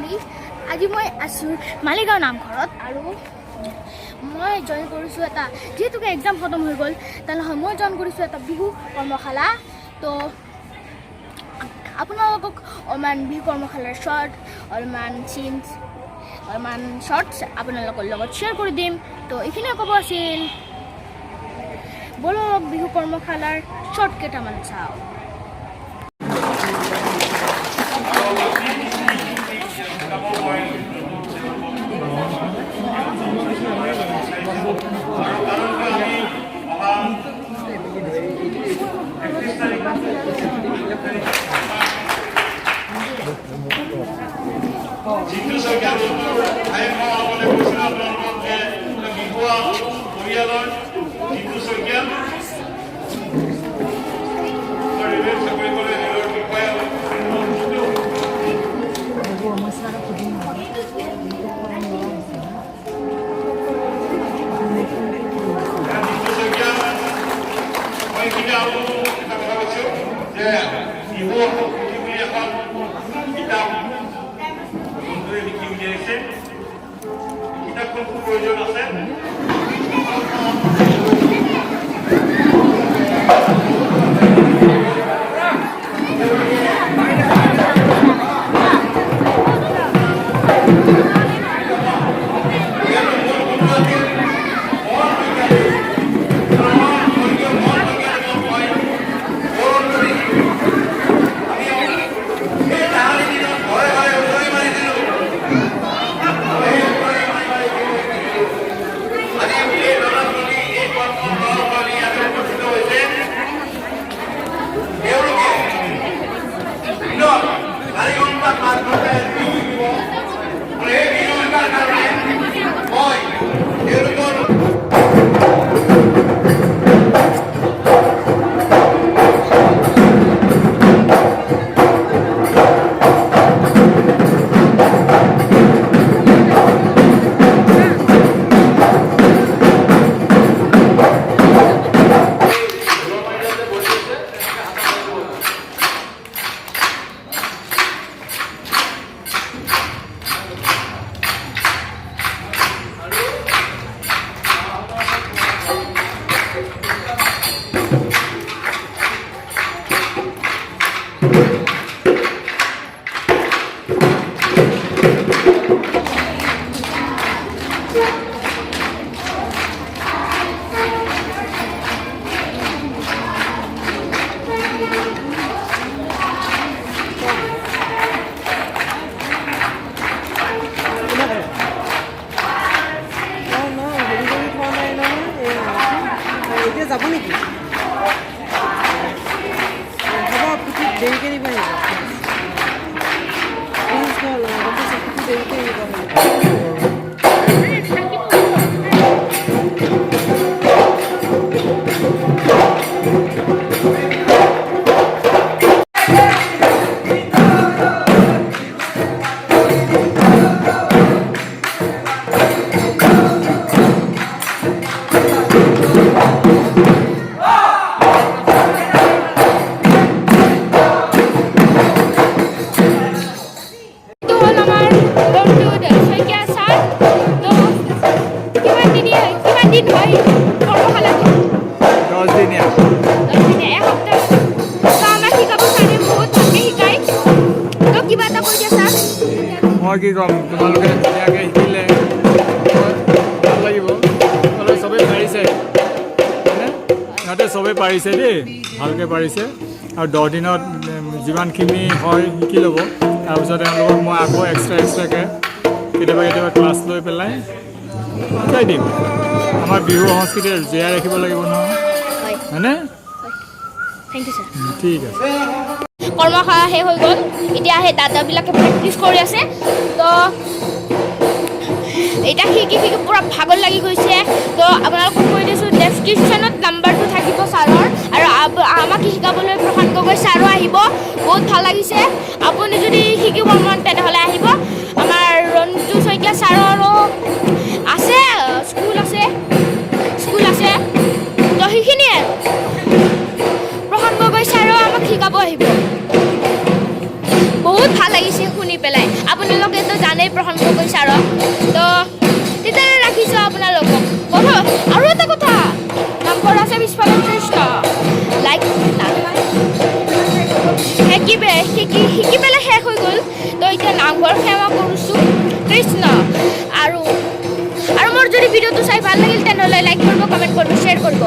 বুলি আজি মই আছোঁ মালিগাঁও নামঘৰত আৰু মই জইন কৰিছোঁ এটা যিহেতুকে এক্সাম খতম হৈ গ'ল তেনেহ'লে মই জইন কৰিছোঁ এটা বিহু কৰ্মশালা তো আপোনালোকক অলপমান বিহু কৰ্মশালাৰ অলপমান চিনছ অলপমান শ্বৰ্টছ আপোনালোকৰ লগত শ্বেয়াৰ কৰি দিম তো এইখিনিয়ে ক'ব আছিল বলক বিহু কৰ্মশালাৰ শ্বৰ্ট কেইটামান চাওঁ যাব নেকি হ'ব দেৰিকৈ নিব দেৰিকৈ মই কি ক'ম তোমালোকে ধুনীয়াকৈ শিকিলে ভাল লাগিব তোমালোকে চবেই পাৰিছে হয়নে সিহঁতে চবেই পাৰিছে দেই ভালকৈ পাৰিছে আৰু 10 দিনত যিমানখিনি হয় শিকি ল'ব তাৰপিছত তেওঁলোকক মই আকৌ এক্সট্ৰাকৈ কেতিয়াবা ক্লাছ লৈ পেলাই শিকাই দিম আমাৰ বিহু সংস্কৃতি জীয়াই ৰাখিব লাগিব নহয় হয়নে থেংক ইউ ছাৰ ঠিক আছে কৰ্মশালা শেষ হৈ গ'ল এতিয়া সেই দাদাবিলাকে প্ৰেক্টিছ কৰি আছে তো এতিয়া শিকি পূৰা ভাগৰ লাগি গৈছে তো আপোনালোকক কৈ দিছোঁ ডেছক্ৰিপশ্যনত নাম্বাৰটো থাকিব ছাৰৰ আৰু আমাক শিকাবলৈ প্ৰশান্ত গগৈ ছাৰো আহিব বহুত ভাল লাগিছে আপুনি যদি শিকিব মন তেনেহ'লে আহিব আমাৰ ৰঞ্জু শইকীয়া ছাৰৰো আছে স্কুল আছে তো সেইখিনিয়ে প্ৰশান্ত গগৈ ছাৰো আমাক শিকাব আহিব বহুত ভাল লাগিছে লাগিছে শুনি পেলাই আপোনালোকেতো জানেই প্ৰশংসা গগৈ ছাৰক তো তেতিয়াহ'লে ৰাখিছোঁ আপোনালোকক কথা আৰু এটা কথা নামঘৰ আছে পিছফালে কৃষ্ণ লাইক শিকি পেলাই শেষ হৈ গ'ল তো এতিয়া নামঘৰ সেৱা কৰিছোঁ কৃষ্ণ আৰু মোৰ যদি ভিডিঅ'টো চাই ভাল লাগিল তেনেহ'লে লাইক কৰিব কমেণ্ট কৰিব শ্বেয়াৰ কৰিব